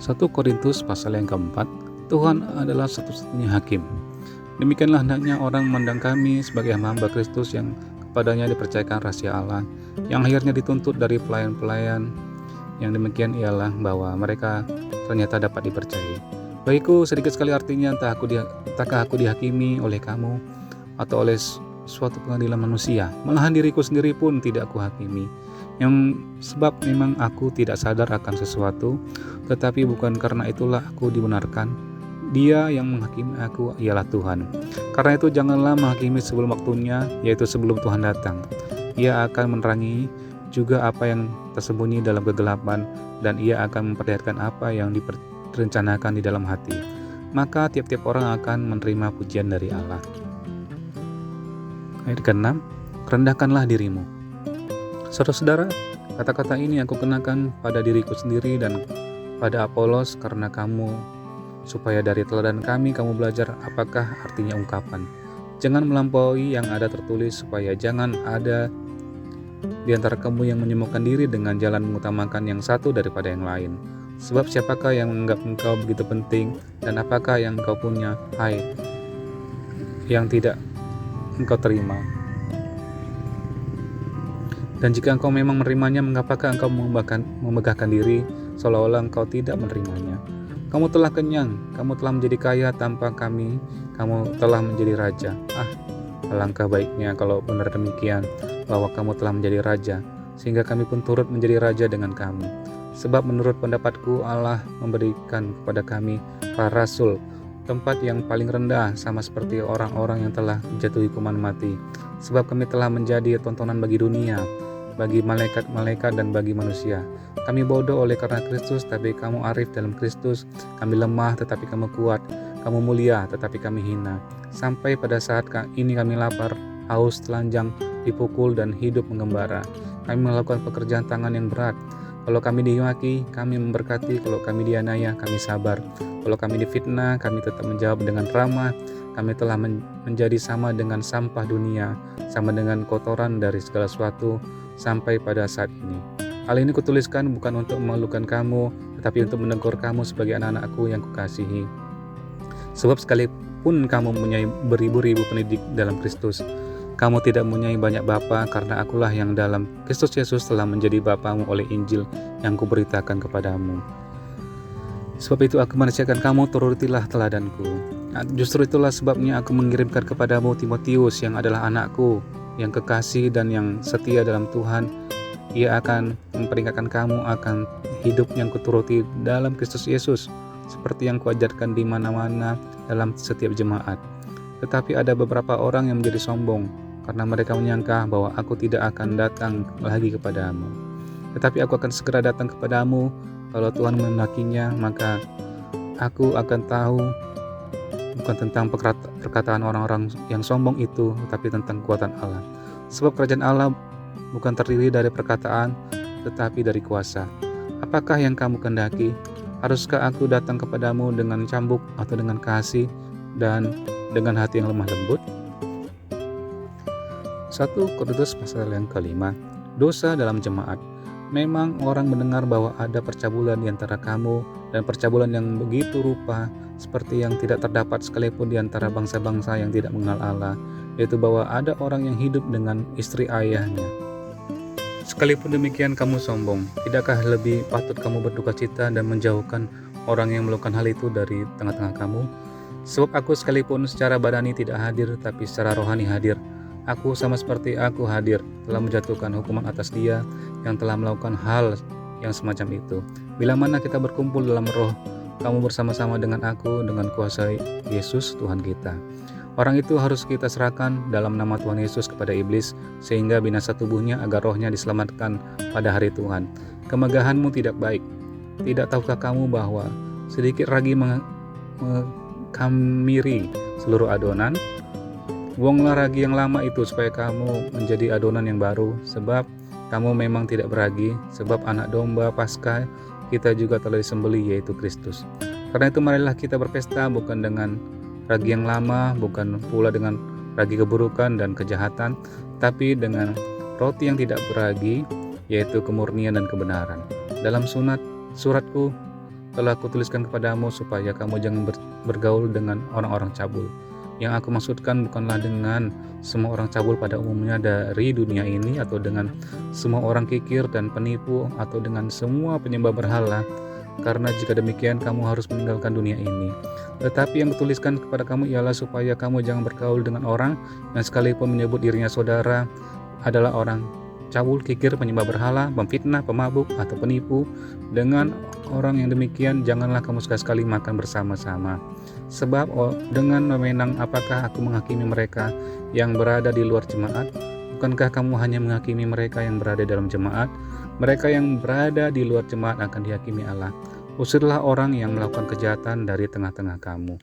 1 Korintus pasal yang keempat, Tuhan adalah satu-satunya hakim. Demikianlah hendaknya orang memandang kami sebagai hamba Kristus yang kepadanya dipercayakan rahasia Allah, yang akhirnya dituntut dari pelayan-pelayan. Yang demikian ialah bahwa mereka ternyata dapat dipercayai. Bagiku sedikit sekali artinya, entahkah aku dihakimi oleh kamu atau oleh suatu pengadilan manusia. Malahan diriku sendiri pun tidak aku hakimi. Yang sebab memang aku tidak sadar akan sesuatu, tetapi bukan karena itulah aku dibenarkan. Dia yang menghakimi aku ialah Tuhan. Karena itu janganlah menghakimi sebelum waktunya, yaitu sebelum Tuhan datang. Ia akan menerangi juga apa yang tersembunyi dalam kegelapan, dan ia akan memperlihatkan apa yang direncanakan di dalam hati. Maka tiap-tiap orang akan menerima pujian dari Allah. Ayat ke-6, rendahkanlah dirimu. Saudara-saudara, kata-kata ini aku kenakan pada diriku sendiri dan pada Apolos karena kamu, supaya dari teladan kami kamu belajar apakah artinya ungkapan. Jangan melampaui yang ada tertulis, supaya jangan ada di antara kamu yang menyembuhkan diri dengan jalan mengutamakan yang satu daripada yang lain. Sebab siapakah yang menganggap engkau begitu penting, dan apakah yang engkau punya, hai, yang tidak engkau terima? Dan jika engkau memang menerimanya, mengapakah engkau memegahkan diri seolah-olah engkau tidak menerimanya? Kamu telah kenyang, kamu telah menjadi kaya tanpa kami, kamu telah menjadi raja. Alangkah baiknya kalau benar demikian, bahwa kamu telah menjadi raja, sehingga kami pun turut menjadi raja dengan kamu. Sebab menurut pendapatku Allah memberikan kepada kami, para rasul, tempat yang paling rendah, sama seperti orang-orang yang telah dijatuhi hukuman mati. Sebab kami telah menjadi tontonan bagi dunia, bagi malaikat-malaikat dan bagi manusia. Kami bodoh oleh karena Kristus, tapi kamu arif dalam Kristus. Kami lemah, tetapi kamu kuat. Kamu mulia, tetapi kami hina. Sampai pada saat ini kami lapar, haus, telanjang, dipukul, dan hidup mengembara. Kami melakukan pekerjaan tangan yang berat. Kalau kami dimaki, kami memberkati. Kalau kami dianiaya, kami sabar. Kalau kami difitnah, kami tetap menjawab dengan ramah. Kami telah menjadi sama dengan sampah dunia, sama dengan kotoran dari segala sesuatu, sampai pada saat ini. Hal ini kutuliskan bukan untuk memalukan kamu, tetapi untuk menegur kamu sebagai anak-anakku yang kukasihi. Sebab sekalipun kamu mempunyai beribu-ribu pendidik dalam Kristus, kamu tidak mempunyai banyak bapa, karena akulah yang dalam Kristus Yesus telah menjadi bapamu oleh Injil yang kuberitakan kepadamu. Sebab itu aku menasihatkan kamu, turutilah teladanku. Justru itulah sebabnya aku mengirimkan kepadamu Timotius, yang adalah anakku, yang kekasih dan yang setia dalam Tuhan. Ia akan memperingatkan kamu akan hidup yang kuturuti dalam Kristus Yesus, seperti yang kuajarkan di mana-mana dalam setiap jemaat. Tetapi ada beberapa orang yang menjadi sombong, karena mereka menyangka bahwa aku tidak akan datang lagi kepadamu. Tetapi aku akan segera datang kepadamu. Kalau Tuhan mengendakinya, maka aku akan tahu bukan tentang perkataan orang-orang yang sombong itu, tetapi tentang kekuatan Allah. Sebab kerajaan Allah bukan terdiri dari perkataan, tetapi dari kuasa. Apakah yang kamu kehendaki? Haruskah aku datang kepadamu dengan cambuk atau dengan kasih dan dengan hati yang lemah lembut? 1 Korintus pasal yang kelima, dosa dalam jemaat. Memang orang mendengar bahwa ada percabulan di antara kamu, dan percabulan yang begitu rupa seperti yang tidak terdapat sekalipun di antara bangsa-bangsa yang tidak mengenal Allah, yaitu bahwa ada orang yang hidup dengan istri ayahnya. Sekalipun demikian kamu sombong, tidakkah lebih patut kamu berduka cita dan menjauhkan orang yang melakukan hal itu dari tengah-tengah kamu? Sebab aku sekalipun secara badani tidak hadir, tapi secara rohani hadir. Aku sama seperti aku hadir, telah menjatuhkan hukuman atas dia yang telah melakukan hal yang semacam itu. Bila mana kita berkumpul dalam roh, kamu bersama-sama dengan aku dengan kuasa Yesus Tuhan kita. Orang itu harus kita serahkan dalam nama Tuhan Yesus kepada iblis, sehingga binasa tubuhnya agar rohnya diselamatkan pada hari Tuhan. Kemegahanmu tidak baik. Tidak tahukah kamu bahwa sedikit ragi mengkamiri seluruh adonan? Buanglah ragi yang lama itu supaya kamu menjadi adonan yang baru, sebab kamu memang tidak beragi, sebab anak domba Paskah kita juga telah disembelih, yaitu Kristus. Karena itu marilah kita berpesta bukan dengan ragi yang lama, bukan pula dengan ragi keburukan dan kejahatan, tapi dengan roti yang tidak beragi, yaitu kemurnian dan kebenaran. Dalam suratku telah kutuliskan kepadamu supaya kamu jangan bergaul dengan orang-orang cabul. Yang aku maksudkan bukanlah dengan semua orang cabul pada umumnya dari dunia ini, atau dengan semua orang kikir dan penipu, atau dengan semua penyembah berhala, karena jika demikian kamu harus meninggalkan dunia ini. Tetapi yang kutuliskan kepada kamu ialah supaya kamu jangan bergaul dengan orang yang sekalipun menyebut dirinya saudara adalah orang cabul, kikir, penyembah berhala, pemfitnah, pemabuk, atau penipu. Dengan orang yang demikian janganlah kamu sekali-sekali makan bersama-sama. Sebab dengan wewenang apakah aku menghakimi mereka yang berada di luar jemaat? Bukankah kamu hanya menghakimi mereka yang berada dalam jemaat? Mereka yang berada di luar jemaat akan dihakimi Allah. Usirlah orang yang melakukan kejahatan dari tengah-tengah kamu.